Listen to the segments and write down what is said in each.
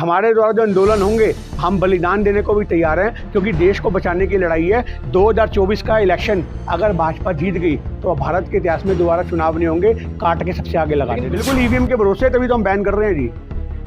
हमारे द्वारा जो आंदोलन होंगे हम बलिदान देने को भी तैयार हैं, क्योंकि देश को बचाने की लड़ाई है। 2024 का इलेक्शन अगर भाजपा जीत गई तो भारत के इतिहास में दोबारा चुनाव नहीं होंगे, काट के सबसे आगे लगा देंगे। बिल्कुल ईवीएम के भरोसे तभी तो हम बैन कर रहे हैं जी।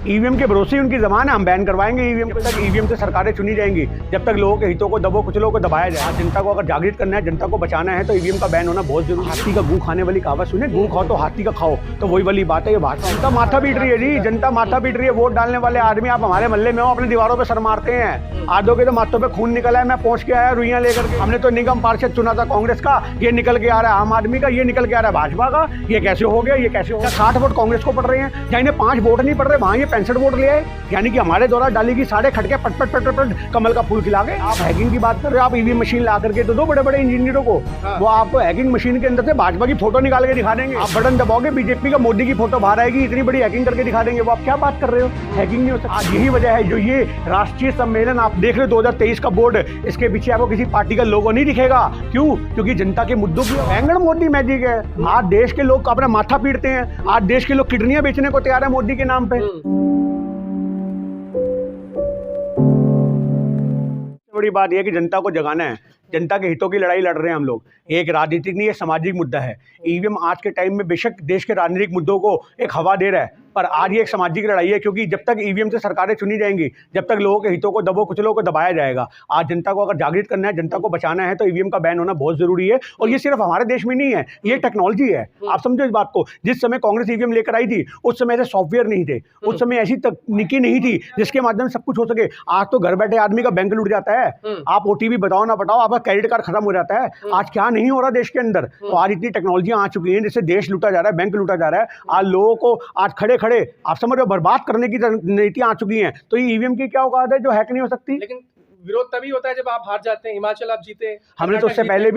ईवीएम के भरोसे उनकी जबान है, हम बैन करवाएंगे ईवीएम को। तक ईवीएम से सरकारें चुनी जाएंगी जब तक लोगों के हितों को दबो कुचलों को दबाया जाए। जनता को अगर जागृत करना है, जनता को बचाना है, तो ईवीएम का बैन होना बहुत जरूरी है। हाथी का गू खाने वाली कहावत सुने, गू खाओ तो हाथी का खाओ, तो वही वाली बात है। ये बात जनता माथा पीट रही है जी, जनता माथा पीट रही है। वोट डालने वाले आदमी आप हमारे मोहल्ले में हो, अपनी दीवारों पर सर मारते हैं। आधों के तो माथों पे खून निकला है, मैं पहुंच के आया रुइयां लेकर के। हमने तो निगम पार्षद चुना था कांग्रेस का, ये निकल के आ रहा है आम आदमी का, ये निकल के आ रहा है भाजपा का। ये कैसे हो गया, ये कैसे हो गया? 60 वोट कांग्रेस को पड़ रहे हैं, जहाँ इन्हें 5 वोट नहीं पड़ रहे वहां ये 65 वोट ले आए। यानी कि हमारे द्वारा डाली की साढ़े खटके पट पट पट पट कमल का फूल खिला गए। आप हैकिंग की बात कर रहे हो, आप ईवीएम मशीन ला करके तो दो बड़े बड़े इंजीनियरों को, वो आपको हैकिंग मशीन के अंदर से भाजपा की फोटो निकाल के दिखा देंगे। आप बटन दबाओगे बीजेपी का मोदी की फोटो बाहर आएगी, इतनी बड़ी हैकिंग करके दिखा देंगे। वो आप क्या बात कर रहे हो? हैकिंग नहीं हो सकती। आज यही वजह है जो ये राष्ट्रीय सम्मेलन आप देख रहे हो 2023 का बोर्ड, इसके पीछे आपको किसी पार्टी का लोगो नहीं दिखेगा। क्यों? क्योंकि जनता के मुद्दों की बैंगन मोदी मैजिक है। आज देश के लोग अपना माथा पीटते हैं, आज देश के लोग किडनियां बेचने को तैयार है मोदी के नाम पे। बड़ी बात यह है कि जनता को जगाना है, जनता के हितों की लड़ाई लड़ रहे हैं हम लोग। एक राजनीतिक नहीं, ये सामाजिक मुद्दा है। ईवीएम आज के टाइम में बेशक देश के राजनीतिक मुद्दों को एक हवा दे रहा है, पर आज ये एक सामाजिक लड़ाई है, क्योंकि जब तक ईवीएम से सरकारें चुनी जाएंगी, जब तक लोगों के हितों को दबो कुचलों को दबाया जाएगा। आज जनता को अगर जागृत करना है, जनता को बचाना है, तो ईवीएम का बैन होना बहुत जरूरी है। और ये सिर्फ हमारे देश में नहीं है, ये टेक्नोलॉजी है। आप समझो इस बात को। जिस समय कांग्रेस ईवीएम लेकर आई थी, उस समय ऐसे सॉफ्टवेयर नहीं थे, उस समय ऐसी तकनीकी नहीं थी जिसके माध्यम से सब कुछ हो सके। आज तो घर बैठे आदमी का बैंक लूट जाता है। आप ओटीपी बताओ ना बताओ, आपका क्रेडिट कार्ड खत्म हो जाता है। आज क्या नहीं हो रहा देश के अंदर? तो आज इतनी टेक्नोलॉजियां आ चुकी हैं जिससे देश लूटा जा रहा है, बैंक लूटा जा रहा है। आज लोगों को आज खड़े खड़े आप समझ रहे हो बर्बाद करने की नीतियां आ चुकी हैं। तो ये ईवीएम की क्या औकात है जो हैक नहीं हो सकती? लेकिन विरोध तभी होता है जब आप हार जाते हैं। हिमाचल आप जीते, हमने उससे पहले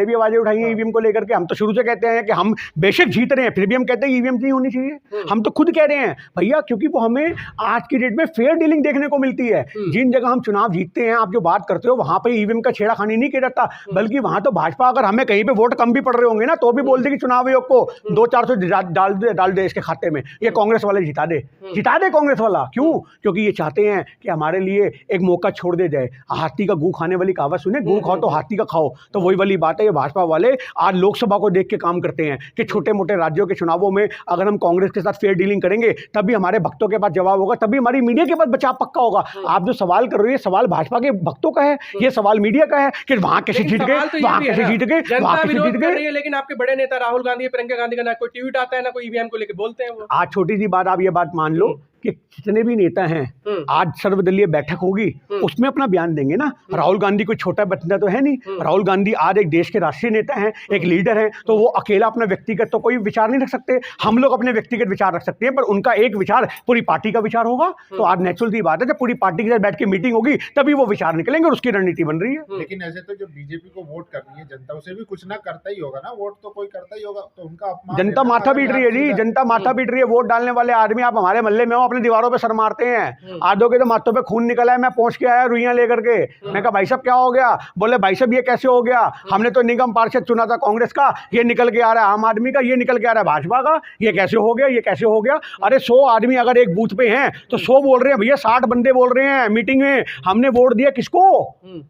भी आवाजें उठाई हैं ईवीएम को लेकर के। हम तो शुरू से कहते हैं कि हम बेशक जीत रहे हैं, फिर भी हम कहते हैं ईवीएम नहीं होनी चाहिए। हम तो खुद कह रहे हैं भैया, क्योंकि वो हमें आज की डेट में फेयर डीलिंग देखने को मिलती है। जिन जगह हम चुनाव जीतते हैं, आप जो बात करते हो, वहां पर ईवीएम का छेड़ाखानी नहीं किया जाता, बल्कि वहां तो भाजपा अगर हमें कहीं पे वोट कम भी पड़ रहे होंगे ना, तो भी बोल दे कि चुनाव आयोग को 200-400 डाल दे इसके खाते में, ये कांग्रेस वाले जिता दे कांग्रेस वाला। क्यों? क्योंकि ये चाहते हैं कि हमारे लिए एक मौका छोड़ दे जाए। हाथी का गू खाने वाली कहावत सुने, गू खाओ तो हाथी का खाओ, तो वही वाली बात है। ये भाजपा वाले आज लोकसभा को देख के काम करते हैं कि छोटे मोटे राज्यों के चुनावों में अगर हम कांग्रेस के साथ फेयर डीलिंग करेंगे, तभी हमारे भक्तों के पास जवाब होगा, तभी हमारी मीडिया के पास बचाव पक्का होगा। आप जो सवाल कर रहे हो, ये सवाल भाजपा के भक्तों का है, ये सवाल मीडिया का है कि वहां कैसे जीत गए, वहां कैसे जीत गए, वहां कैसे जीत गए। लेकिन आपके बड़े नेता राहुल गांधी, प्रियंका गांधी का ना कोई ट्वीट आता है, ना कोई ईवीएम को लेकर बोलते हैं। वो आज छोटी सी बात, आप ये बात मान लो कि जितने भी नेता हैं, आज सर्वदलीय बैठक होगी, उसमें अपना बयान देंगे ना। राहुल गांधी कोई छोटा बच्चा तो है नहीं। राहुल गांधी आज एक देश के राष्ट्रीय नेता हैं, एक लीडर हैं, तो वो अकेला अपना व्यक्तिगत तो कोई विचार नहीं रख सकते। हम लोग अपने व्यक्तिगत विचार रख सकते हैं, पर उनका एक विचार पूरी पार्टी का विचार होगा। तो आज नेचुरल सी बात है, जब पूरी पार्टी के साथ बैठ के मीटिंग होगी, तभी वो विचार निकलेंगे और उसकी रणनीति बन रही है। लेकिन ऐसे तो जो बीजेपी को वोट करनी है जनता, उसे भी कुछ ना करता ही होगा ना, वोट तो कोई करता ही होगा, तो उनका अपमान। जनता माथा पीट रही है जी, जनता माथा पीट रही है। वोट डालने वाले आदमी आप हमारे मोहल्ले में हो, अपनी दीवारों पर सर मारते हैं। आधों के तो माथों पे खून निकला है, मैं पहुंच के आया रुइयां लेकर के। मैं कहा भाई साहब क्या हो गया? बोले भाई साहब ये कैसे हो गया? हमने तो निगम पार्षद चुना था कांग्रेस का, ये निकल के आ रहा है आम आदमी का, ये निकल के आ रहा है भाजपा का। ये कैसे हो गया, ये कैसे हो गया? अरे 100 आदमी अगर एक बूथ पे हैं तो 100 बोल रहे हैं भैया, 60 बंदे बोल रहे हैं मीटिंग में। हमने वोट दिया किसको?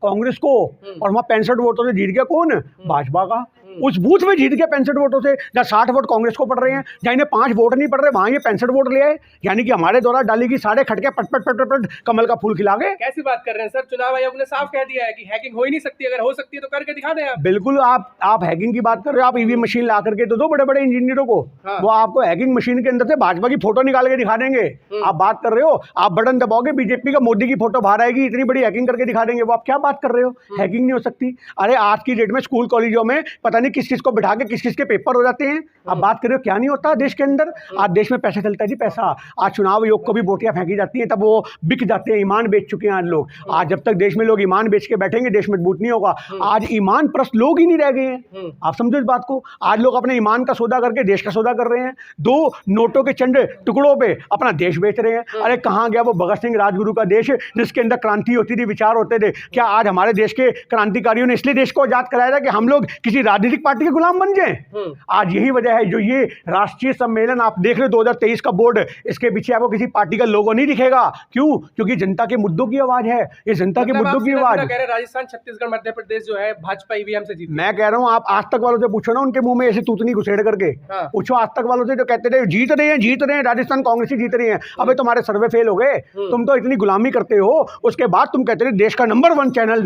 कांग्रेस को। और वहां 65 वोटों से जीत गया कौन? भाजपा का। उस बूथ में जीत गया 65 वोटों से, जहाँ 60 वोट कांग्रेस को पड़ रहे हैं, जहाँ इन्हें 5 वोट नहीं पड़ रहे, वहां ये 65 वोट ले आए। यानी कि हमारे द्वारा डाली की साढ़े खटके पट पट पट पट कमल का फूल खिला गए। कैसी बात कर रहे हैं सर? चुनाव आयोग ने साफ कह दिया है कि हैकिंग हो ही नहीं सकती, अगर हो सकती है तो करके दिखा दें आप। बिल्कुल, आप हैकिंग की बात कर रहे हो, आप ईवीएम मशीन ला करके तो दो बड़े बड़े इंजीनियरों को, वो आपको हैकिंग मशीन के अंदर से भाजपा की फोटो निकाल के दिखा देंगे। आप बात कर रहे हो, आप बटन दबाओगे बीजेपी का मोदी की फोटो बाहर आएगी, इतनी बड़ी हैकिंग करके दिखा देंगे। वो आप क्या बात कर रहे हो? हैकिंग नहीं हो सकती। अरे आज की डेट में स्कूल कॉलेजों में पता नहीं किस किस को बिठा के किस किस के पेपर हो जाते हैं। आप बात कर रहे हो क्या नहीं होता देश के अंदर? आज देश में पैसा चलता है जी, पैसा। आज चुनाव आयोग को भी बोटियां फेंकी जाती हैं, तब वो बिक जाते हैं। ईमान बेच चुके हैं आज लोग। आज जब तक देश में लोग ईमान बेच के बैठेंगे, देश मजबूत नहीं होगा। आज ईमान परस्त लोग ही नहीं रह गए हैं। आप समझो इस बात को। आज लोग अपने ईमान का सौदा करके देश का सौदा कर रहे हैं। 2 नोटों के चंद टुकड़ों पे अपना देश बेच रहे हैं। अरे कहाँ गया वो भगत सिंह राजगुरु का देश, जिसके अंदर क्रांति होती थी, विचार होते थे? क्या आज हमारे देश के क्रांतिकारियों ने इसलिए देश को आजाद कराया था कि हम लोग किसी राजनीतिक राजनीतिक पार्टी के गुलाम बन जाए। आज यही वजह है जो ये राष्ट्रीय सम्मेलन आप देख रहे 2023 का बोर्ड, इसके पीछे आपको किसी पार्टी का लोगो नहीं दिखेगा। क्यों? क्योंकि जनता के मुद्दों की आवाज है, ये जनता के मुद्दों की आवाज। कह रहे राजस्थान, छत्तीसगढ़, मध्य प्रदेश जो है भाजपा ईवीएम से जीती। मैं कह रहा हूँ, आप आज तक वालों से पूछो ना, उनके मुंह में ऐसी तूतनी घुसेड़ करके पूछो आज तक वालों से, जो कहते थे जीत रहे हैं राजस्थान कांग्रेस ही जीत रही है। अबे तुम्हारे सर्वे फेल हो गए, तुम तो इतनी गुलामी करते हो, उसके बाद तुम कहते थे देश का नंबर वन चैनल।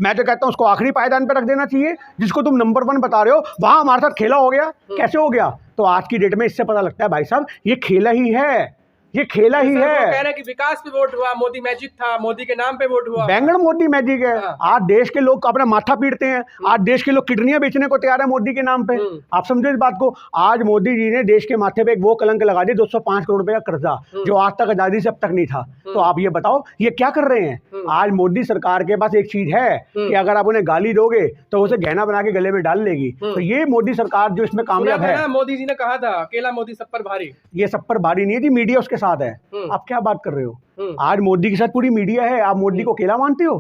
मैं तो कहता हूं उसको आखिरी पायदान पे रख देना चाहिए। जिसको तुम नंबर 1 बता रहे हो, वहां हमारे साथ खेला हो गया। कैसे हो गया? तो आज की डेट में इससे पता लगता है भाई साहब, ये खेला ही है, ये खेला ही है। कह रहे हैं कि विकास पे वोट हुआ, मोदी मैजिक था, मोदी के नाम पे वोट हुआ। बैंगन मोदी मैजिक है। आज देश के लोग अपना माथा पीटते हैं, आज देश के लोग किडनियां बेचने को तैयार है मोदी के नाम पे। आप समझो इस बात को। आज मोदी जी ने देश के माथे पे एक वो कलंक लगा दिया, 205 करोड़ रुपए का कर्जा, जो आज तक आजादी से अब तक नहीं था। तो आप ये बताओ ये क्या कर रहे हैं? आज मोदी सरकार के पास एक चीज है कि अगर आप उन्हें गाली दोगे तो उसे गहना बना के गले में डाल लेगी। तो ये मोदी सरकार जो इसमें कामयाब है। मोदी जी ने कहा था अकेला मोदी सब पर भारी। ये सब पर भारी नहीं है जी, मीडिया उसके साथ है। आप क्या बात कर रहे हो? आज मोदी के साथ पूरी मीडिया है, आप मोदी को अकेला मानते हो?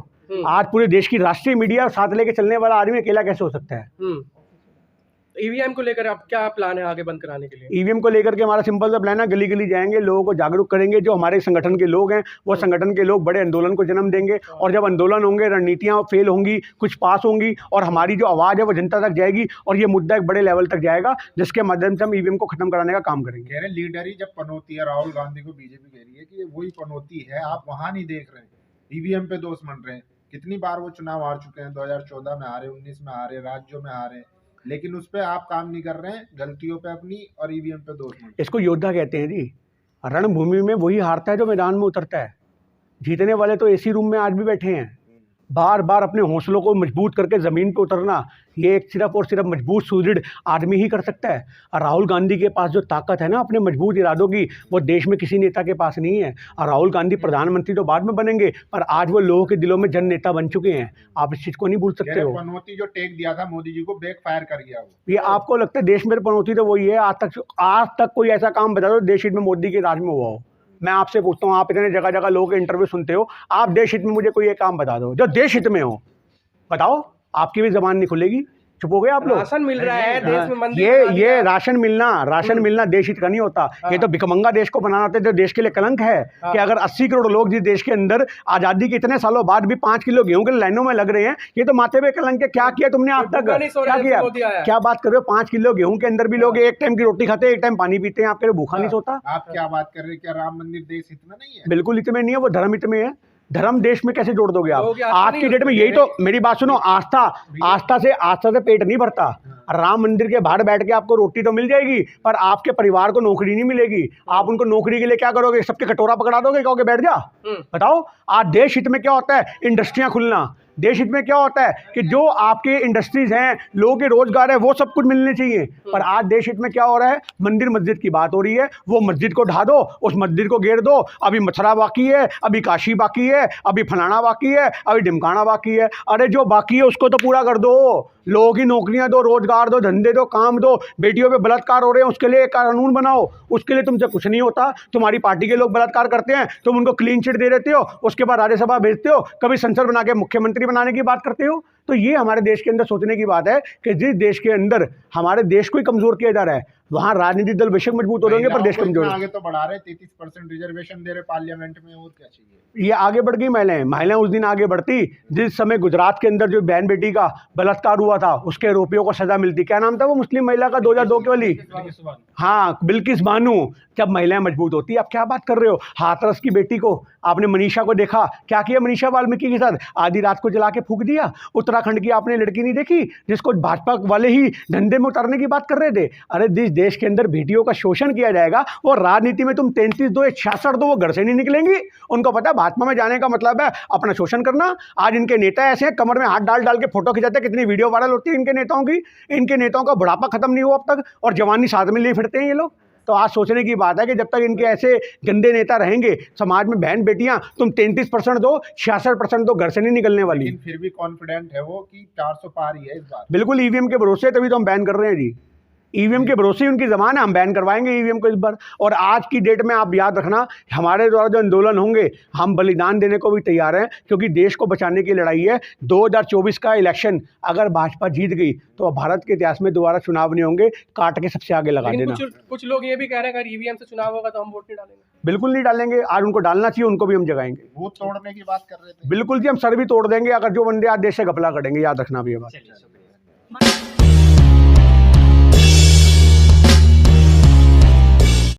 आज पूरे देश की राष्ट्रीय मीडिया साथ लेके चलने वाला आदमी अकेला कैसे हो सकता है? ईवीएम को लेकर आप क्या प्लान है आगे बंद कराने के लिए? ईवीएम को लेकर के हमारा सिंपल सा प्लान है, गली गली जाएंगे, लोगों को जागरूक करेंगे। जो हमारे संगठन के लोग हैं, वो संगठन के लोग बड़े आंदोलन को जन्म देंगे, और जब आंदोलन होंगे, रणनीतियां फेल होंगी, कुछ पास होंगी, और हमारी जो आवाज़ है वो जनता तक जाएगी, और ये मुद्दा एक बड़े लेवल तक जाएगा, जिसके माध्यम से हम ईवीएम को खत्म कराने का काम करेंगे। कह रहे लीडर ही जब पनौती है, राहुल गांधी को बीजेपी कह रही है कि वही पनौती है, आप वहां नहीं देख रहे हैं, ईवीएम पे दोष बन रहे हैं। कितनी बार वो चुनाव हार चुके हैं, 2014 में हारे, 19 में हारे, राज्यों में हारे, लेकिन उस पे आप काम नहीं कर रहे हैं, गलतियों पे अपनी और ईवीएम पे दोष। इसको योद्धा कहते हैं जी। रणभूमि में वही हारता है जो मैदान में उतरता है। जीतने वाले तो एसी रूम में आज भी बैठे हैं। बार बार अपने हौसलों को मजबूत करके ज़मीन पे उतरना, ये एक सिर्फ और सिर्फ मजबूत सुदृढ़ आदमी ही कर सकता है। और राहुल गांधी के पास जो ताकत है ना अपने मजबूत इरादों की, वो देश में किसी नेता के पास नहीं है। और राहुल गांधी प्रधानमंत्री तो बाद में बनेंगे, पर आज वो लोगों के दिलों में जन नेता बन चुके हैं। आप इस चीज़ को नहीं भूल सकते हो। पनौती जो टेक दिया था मोदी जी को, बैकफायर कर गया वो। ये आपको लगता है देश में पनौती तो वही है? आज तक कोई ऐसा काम बता दो देश हित में मोदी के राज में हुआ हो। मैं आपसे पूछता हूँ, आप इतने जगह जगह लोगों के इंटरव्यू सुनते हो, आप देश हित में मुझे कोई एक काम बता दो जो देश हित में हो। बताओ, आपकी भी जबान नहीं खुलेगी। चुप हो गए आप लोग। राशन मिल रहा है देश में, मंदिर ये राशन मिलना देश हित का नहीं होता। ये तो भिखमंगा देश को बनाना होता है, जो देश के लिए कलंक है। कि अगर 80 करोड़ लोग जिस देश के अंदर आजादी के इतने सालों बाद भी 5 किलो गेहूं के लाइनों में लग रहे हैं, ये तो माथे पे कलंक है। क्या किया तुमने आज तक? क्या किया? क्या बात कर रहे हो? 5 किलो गेहूं के अंदर भी लोग एक टाइम की रोटी खाते हैं, एक टाइम पानी पीते हैं, आपके लिए भूखा नहीं सोता। आप क्या बात कर रहे हैं? क्या राम मंदिर देश हित में नहीं है? बिल्कुल हित में नहीं है, वो धर्म हित में है। धर्म देश में कैसे जोड़ दोगे आप? आज की डेट में यही तो, मेरी बात सुनो, आस्था से पेट नहीं भरता। राम मंदिर के बाहर बैठ के आपको रोटी तो मिल जाएगी, पर आपके परिवार को नौकरी नहीं मिलेगी। आप उनको नौकरी के लिए क्या करोगे? सबके कटोरा पकड़ा दोगे, कहोगे बैठ जा। बताओ, आज देश हित में क्या होता है? इंडस्ट्रियां खुलना। देश हित में क्या होता है कि जो आपके इंडस्ट्रीज हैं, लोगों के रोजगार है, वो सब कुछ मिलने चाहिए। पर आज देश हित में क्या हो रहा है? मंदिर मस्जिद की बात हो रही है। वो मस्जिद को ढा दो, उस मस्जिद को घेर दो। अभी मथुरा बाकी है, अभी काशी बाकी है, अभी फलाना बाकी है, अभी ढिमकाना बाकी है। अरे जो बाकी है उसको तो पूरा कर दो। लोगों की नौकरियां दो, रोजगार दो, धंधे दो, काम दो। बेटियों पे बलात्कार हो रहे हैं, उसके लिए एक कानून बनाओ। उसके लिए तुमसे कुछ नहीं होता। तुम्हारी पार्टी के लोग बलात्कार करते हैं, तुम उनको क्लीन चिट दे देते हो, उसके बाद राज्यसभा भेजते हो, कभी संसद बना के मुख्यमंत्री बनाने की बात करते हो। तो ये हमारे देश के अंदर सोचने की बात है कि जिस देश के अंदर हमारे देश को ही कमजोर किया जा रहा है, वहाँ राजनीतिक दल बेशक मजबूत हो रहेंगे, पर देश कमजोर। आगे तो बढ़ा रहे, 33% रिजर्वेशन दे रहे पार्लियामेंट में, और क्या चाहिए? ये आगे बढ़ गई। महिलाएं उस दिन आगे बढ़ती जिस समय गुजरात के अंदर जो बहन बेटी का बलात्कार हुआ था, उसके आरोपियों को सजा मिलती। क्या नाम था वो मुस्लिम महिला का 2002 के वाली? हाँ, बिल्किस बानू। जब महिलाएं मजबूत होती, आप क्या बात कर रहे हो? हाथरस की बेटी को आपने, मनीषा को देखा, क्या किया मनीषा वाल्मीकि के साथ? आधी रात को जला के फूंक दिया। उत्तराखंड की आपने लड़की नहीं देखी जिसको भाजपा वाले ही धंधे में उतारने की बात कर रहे थे? अरे जिस देश के अंदर बेटियों का शोषण किया जाएगा, वो राजनीति में तुम 33 दो या 66 दो, वो घर से नहीं निकलेंगी। उनको पता है भाजपा में जाने का मतलब है अपना शोषण करना। आज इनके नेता ऐसे हैं, कमर में हाथ डाल डाल के फोटो खिंचाते हैं। कितनी वीडियो वायरल होती है इनके नेताओं की। इनके नेताओं का बुढ़ापा खत्म नहीं हुआ अब तक, और जवानी साथ में लिए फिरते हैं ये लोग। तो आज सोचने की बात है कि जब तक इनके ऐसे गंदे नेता रहेंगे, समाज में बहन बेटियां, तुम 33% दो, 66% दो, घर से नहीं निकलने वाली। लेकिन फिर भी कॉन्फिडेंट है वो कि 400 पार ही है इस बार। बिल्कुल ईवीएम के भरोसे, तभी तो हम बैन कर रहे हैं जी। ईवीएम के भरोसे ही उनकी जबान है, हम बैन करवाएंगे ईवीएम को इस बार। और आज की डेट में आप याद रखना, हमारे द्वारा जो आंदोलन होंगे, हम बलिदान देने को भी तैयार हैं, क्योंकि देश को बचाने की लड़ाई है। 2024 का इलेक्शन अगर भाजपा जीत गई तो भारत के इतिहास में दोबारा चुनाव नहीं होंगे, काट के सबसे आगे लगा लेकिन देना। कुछ लोग ये भी कह रहे हैं अगर ईवीएम से चुनाव होगा तो हम वोट नहीं डालेंगे। बिल्कुल नहीं डालेंगे, आज उनको डालना चाहिए, उनको भी हम जगाएंगे। बूथ तोड़ने की बात कर रहे थे। बिल्कुल जी, हम सर भी तोड़ देंगे अगर जो बंदे आज देश से घपला करेंगे, याद रखना भी ये बात। चलिए, शुक्रिया।